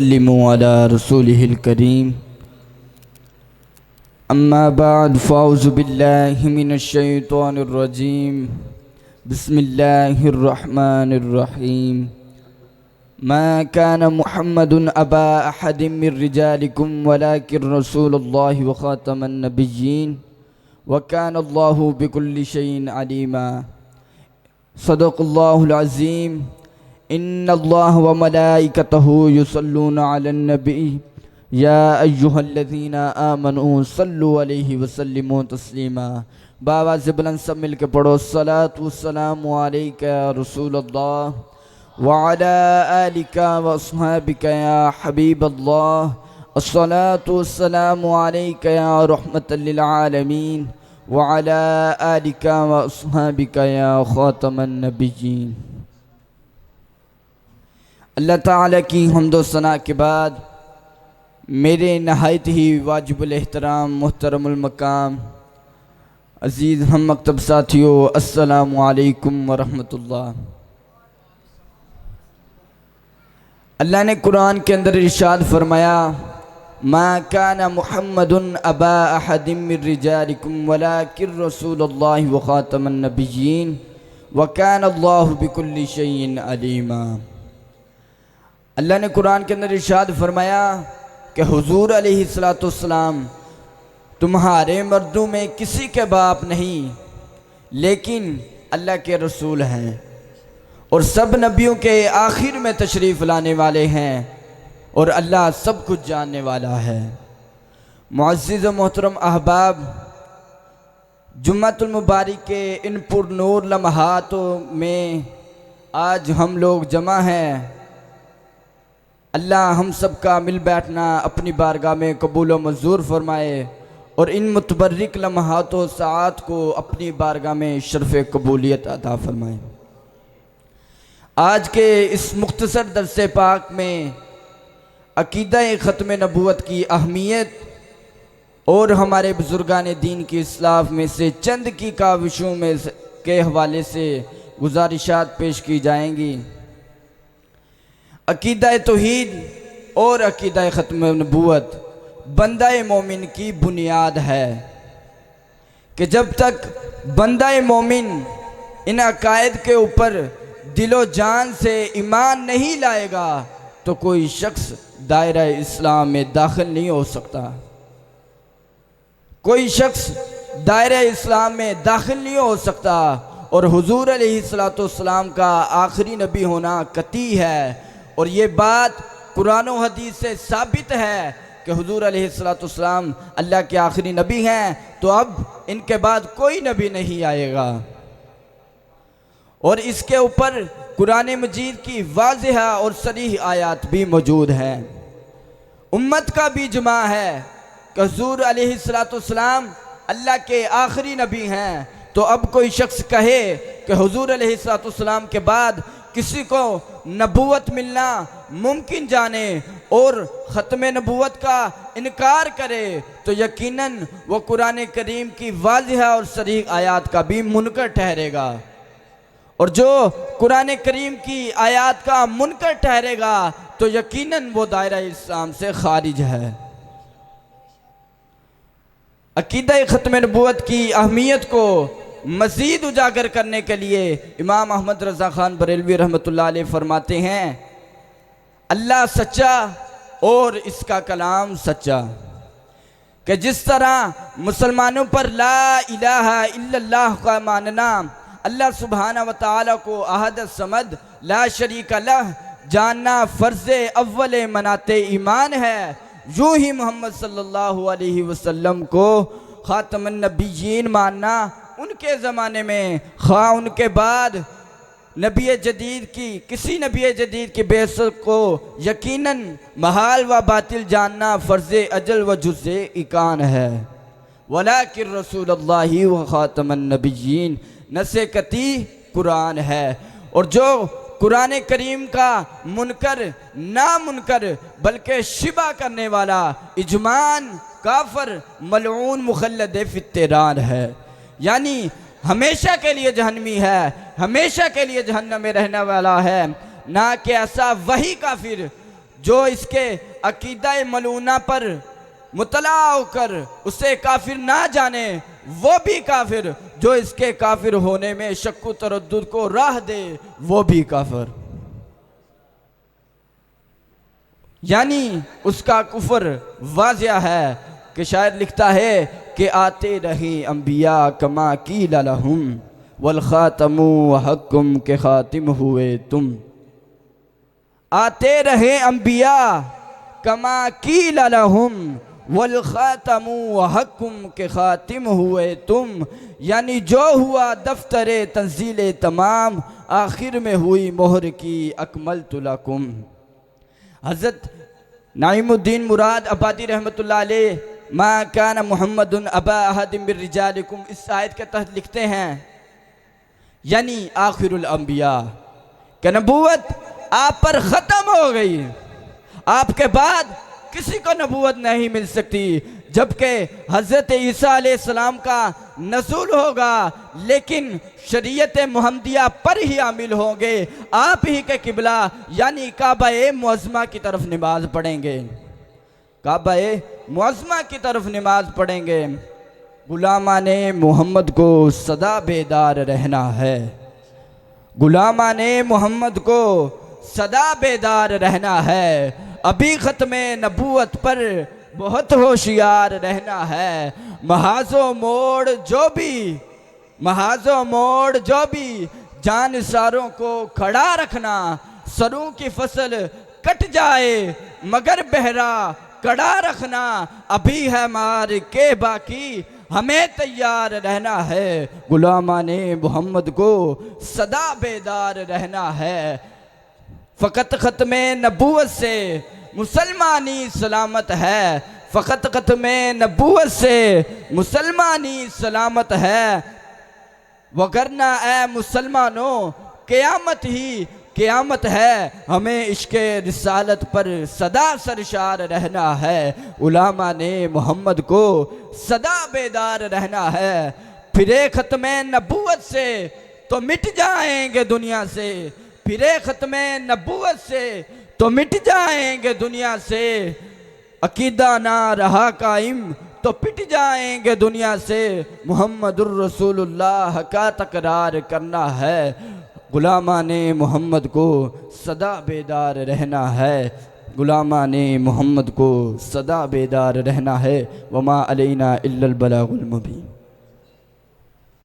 सल्लिमु अला रसूलिहिल करीम अम्मा बाद फ़ाउज़ु बिल्लाहि मिनश शैतानिर रजीम बिस्मिल्लाहिर रहमानिर रहीम मा कान मुहम्मदुन अबा अहदिम मिर रिजालिकुम वलाकिन रसूलुल्लाहि व खातमन नबिय्यीन व कानल्लाहु बिकुल्लि शैइन अलीमा। सदक़ल्लाहुल अज़ीम। इन्नल्लाह व मलाइकतहु युसल्लूना अलन नबी या अय्युहल्लज़ीना आमनू सल्लु अलैहि व सल्लिमू तस्लीमा। बाबा से बुलंद सब मिल के पढ़ो सलातु वस्सलामु अलैका या रसूलल्लाह व अला आलिका व अस्हाबिका या हबीबल्लाह। अस्सलातु वस्सलामु अलैका या रहमतल लिल आलमीन व अला आलिका व अस्हाबिका या खातमन नबिय्यीन। अल्लाह ताला की हम्दो सना के बाद मेरे नहायत ही वाजिबुल एहतराम मुहतरमुल मकाम अज़ीज़ हम मकतब साथियों, अस्सलामु अलैकुम व रहमतुल्लाह। अल्लाह ने कुरान के अंदर इरशाद फरमाया, मा काना मुहम्मदुन अबा अहदिम मिर रिजालिकुम वलाकिन रसूलुल्लाहि व खातमन नबिय्यीन व कानल्लाहु बिकुल्लि शैइन अलीमा। अल्लाह ने कुरान के अंदर इरशाद फरमाया कि हुजूर अलैहिस्सलाम तुम्हारे मर्दों में किसी के बाप नहीं, लेकिन अल्लाह के रसूल हैं और सब नबियों के आखिर में तशरीफ़ लाने वाले हैं और अल्लाह सब कुछ जानने वाला है। मुअज़्ज़िज़ व मोहतरम अहबाब, जुम्मतुल मुबारक के इन पुरनूर लम्हातों में आज हम लोग जमा हैं। अल्लाह हम सब का मिल बैठना अपनी बारगाह में कबूल व मंजूर फरमाए और इन मुतबर्रिक लम्हात व साआत को अपनी बारगाह में शर्फ़ कबूलियत अता फरमाए। आज के इस मुख्तसर दर्से पाक में अकीदा ख़त्म नबूवत की अहमियत और हमारे बुजुर्गान दीन की इस्लाफ में से चंद की काविशों में के हवाले से गुजारिशात पेश की जाएंगी। अकीदा तौहीद और अकीदा ख़त्म नबूवत बंदा मोमिन की बुनियाद है कि जब तक बंदा मोमिन इन अकायद के ऊपर दिलो जान से ईमान नहीं लाएगा तो कोई शख्स दायरा इस्लाम में दाखिल नहीं हो सकता। कोई शख्स दायरा इस्लाम में दाखिल नहीं हो सकता और हुजूर अलैहिस्सलाम का आखिरी नबी होना कती है। और ये बात कुरान और हदीस से साबित है कि हुजूर अलैहिस्सलाम अल्लाह के आखिरी नबी हैं, तो अब इनके बाद कोई नबी नहीं आएगा। और इसके ऊपर कुरान मजीद की वाज़िह और सरीह आयात भी मौजूद हैं। उम्मत का भी इजमा है कि हुजूर अलैहिस्सलाम अल्लाह के आखिरी नबी हैं, तो अब कोई शख्स कहे कि हुजूर अलैहिस्सलाम के बाद किसी को नबूवत मिलना मुमकिन जाने और ख़त्म नबूवत का इनकार करे तो यकीनन वो कुरान करीम की वाज़िह और सरीह आयात का भी मुनकर ठहरेगा। और जो कुरान करीम की आयात का मुनकर ठहरेगा तो यकीनन वो दायरा इस्लाम से खारिज है। अकीदा ख़त्म नबूवत की अहमियत को मज़ीद उजागर करने के लिए इमाम अहमद रज़ा ख़ान बरेलवी रहमतुल्लाह अलैह फरमाते हैं, अल्लाह सच्चा और इसका कलाम सच्चा। कि जिस तरह मुसलमानों पर ला इलाहा इल्लल्लाह का मानना अल्लाह सुब्हाना व तआला को अहद समद ला शरीक लह जानना फ़र्ज़ अव्वल मनाते ईमान है, यूँ ही मोहम्मद सल्लल्लाहु अलैहि वसल्लम को ख़ातमुन नबिय्यीन मानना उनके ज़माने में खा उनके बाद नबी जदीद की किसी नबी जदीद की बेअसत को यकीनन महाल व बातिल जानना फ़र्ज़ अजल व जुज़्ए इकान है। वलाकिन रसूलुल्लाहि व ख़ातमन नबिय्यीन नसेकती कुरान है। और जो कुरान करीम का मुनकर ना मुनकर बल्कि शिबा करने वाला इजमान काफर मलऊन मुखल्लद फित्तेरान है, यानी हमेशा के लिए जहन्नमी है, हमेशा के लिए जहन्नम में रहने वाला है। ना कि ऐसा वही काफिर जो इसके अकीदा मलूना पर मुतला होकर उसे काफिर ना जाने वो भी काफिर, जो इसके काफिर होने में शक्कु तरद्दुद को राह दे वो भी काफिर। यानी उसका कुफर वाज़िया है कि शायर लिखता है कि आते रहे अंबिया कमा कील लहुम वल खातमु हक्कुम के खातिम हुए तुम। आते रहे अंबिया कमा कील लहुम वल खातमु हक्कुम के खातिम हुए तुम। यानी जो हुआ दफ्तरे तंजील तमाम, आखिर में हुई मोहर की अकमलतु लकुम। हज़रत नाइमुद्दीन मुराद आबादी रहमतुल्लाह अलैह मा कान मुहम्मदुन अबा अहदिम मिर रिजालिकुम इस आयत के तहत लिखते हैं, यानी आखिरुल अंबिया कि नबूवत आप पर ख़त्म हो गई, आपके बाद किसी को नबूवत नहीं मिल सकती। जबकि हज़रत ईसा अलैहिस्सलाम का नज़ूल होगा, लेकिन शरीयत मुहम्मदिया पर ही आमिल होंगे, आप ही के किबला यानी काबा-ए मुअज़्ज़मा की तरफ नमाज पढ़ेंगे, काबा-ए मुअज़्ज़मा की तरफ नमाज पढ़ेंगे। गुलामाने मोहम्मद को सदा बेदार रहना है, गुलामाने मोहम्मद को सदा बेदार रहना है। अभी ख़त्मे नबूवत पर बहुत होशियार रहना है। महाजो मोड़ जो भी जानसारों को खड़ा रखना। सरों की फसल कट जाए मगर बहरा कड़ा रखना। अभी है मार के बाकी हमें तैयार रहना है। गुलामाने मोहम्मद को सदा बेदार रहना है। फ़कत ख़त्मे नबूवत से मुसलमानी सलामत है, फ़कत ख़त्मे नबूवत से मुसलमानी सलामत है। वगरना ए मुसलमानों क़यामत ही क़यामत है। हमें इश्क़े रिसालत पर सदा सरशार रहना है। उलामा ने मोहम्मद को सदा बेदार रहना है। फिरे ख़त्मे नबूवत से तो मिट जाएंगे दुनिया से, फिरे ख़त्मे नबूवत से तो मिट जाएंगे दुनिया से। अकीदा ना रहा कायम तो पिट जाएंगे दुनिया से। मुहम्मदुर रसूलुल्लाह का तकरार करना है। गुलामा ने मोहम्मद को सदा बेदार रहना है, गुलामा ने मोहम्मद को सदा बेदार रहना है। वमा अलैना इल्लल बलागुल मुबीन।